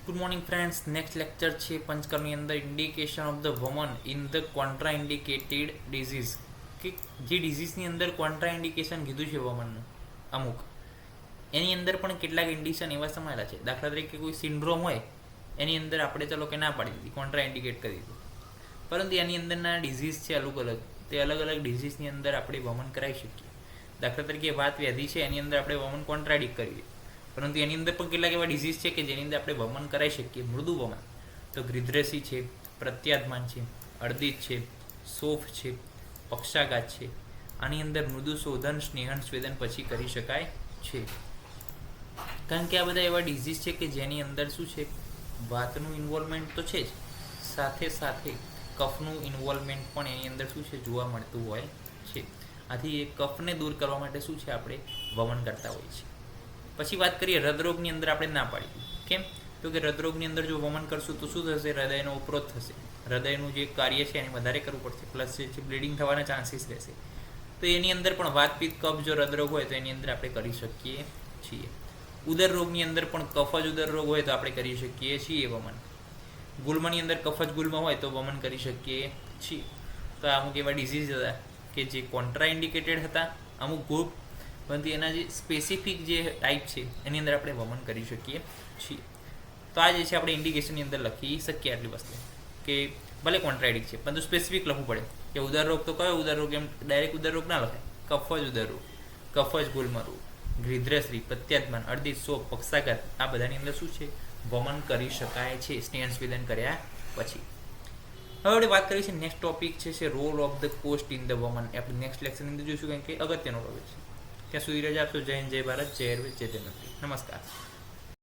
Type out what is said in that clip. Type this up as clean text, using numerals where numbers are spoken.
Good morning friends. Next lecture છે પંચકર્મની અંદર ઇન્ડિકેશન ઓફ ધ વમન in the contraindicated disease, કે જે ડિઝીઝની અંદર કોન્ટ્રા ઇન્ડિકેશન કીધું છે વમનનું અમુક, એની અંદર પણ કેટલાક ઇન્ડિકેશન એવા સમાયેલા છે. દાખલા તરીકે કોઈ સિન્ડ્રોમ હોય એની અંદર આપણે ચલો કે ના પાડી દીધી, કોન્ટ્રા ઇન્ડિકેટ કરી દીધું, પરંતુ એની અંદરના ડિઝીઝ છે અલગ અલગ, તે અલગ અલગ ડિઝીઝની અંદર આપણે વમન કરાવી શકીએ. દાખલા તરીકે વાત વ્યાધિ છે એની અંદર આપણે વમન કોન્ટ્રાડિક્ટ કરીએ, પરંતુ એની અંદર પણ કેટલાક એવા ડિઝીઝ છે કે જેની અંદર આપણે વમન કરાવી શકીએ, મૃદુ વમન. તો ગ્રીદ્રસી છે, પ્રત્યાધમાન છે, અર્દિત છે, સોફ છે, પક્ષાઘાત છે. આની અંદર મૃદુ શોધન, સ્નેહન, સ્વેદન પછી કરી શકાય છે, કારણ કે આ બધા એવા ડિઝીઝ છે કે જેની અંદર શું છે, વાતનું ઇન્વોલ્વમેન્ટ તો છે જ, સાથે સાથે કફનું ઇન્વોલ્વમેન્ટ પણ એની અંદર શું છે જોવા મળતું હોય છે. આથી એ કફને દૂર કરવા માટે શું છે આપણે વમન કરતા હોઈએ છીએ. પછી વાત કરીએ હૃદરોગની અંદર આપણે ના પાડી. કેમ? તો કે હૃદરોગની અંદર જો વમન કરશું તો શું થશે, હૃદયનો ઉપરોધ થશે, હૃદયનું જે કાર્ય છે એને વધારે કરવું પડશે, પ્લસ જે બ્લીડિંગ થવાના ચાન્સીસ રહેશે. તો એની અંદર પણ વાતપિત્ત કફ જો હૃદરોગ હોય તો એની અંદર આપણે કરી શકીએ છીએ. ઉદર રોગની અંદર પણ કફ જ ઉદર રોગ હોય તો આપણે કરી શકીએ છીએ વમન. ગુલ્મની અંદર કફ જ ગુલ્મ હોય તો વમન કરી શકીએ છીએ. તો અમુક એવા ડિઝીઝ હતા કે જે કોન્ટ્રા ઇન્ડિકેટેડ હતા, અમુક ગ્રુપ, પરંતુ એના જે સ્પેસિફિક જે ટાઈપ છે એની અંદર આપણે વમન કરી શકીએ છીએ. તો આ જે છે આપણે ઇન્ડિકેશનની અંદર લખી શકીએ આટલી વસ્તુ, કે ભલે કોન્ટ્રાડિક છે પરંતુ સ્પેસિફિક લખવું પડે કે ઉદર રોગ તો કયો ઉદર રોગ, એમ ડાયરેક્ટ ઉદર રોગ ના લખાય. કફ જ ઉદર રોગ, કફ જ ગુલ્મ રોગ, ગ્રીદ્રસી, પ્રત્યાધમાન, અર્દિત, સોપ, પક્ષાઘાત, આ બધાની અંદર શું છે વમન કરી શકાય છે સ્નેહન સ્વેદન કર્યા પછી. હવે આપણે વાત કરીએ છીએ નેક્સ્ટ ટોપિક છે role of the cost in the વમન. આપણે નેક્સ્ટ લેક્ચરની અંદર જોઈશું, કારણ કે અગત્યનો ટોપિક છે. ત્યાં સુધી રજા આપશો. જય હિન્દ, જય ભારત, જય આયુર્વેદ, જય ધન્વંતરી. નમસ્કાર.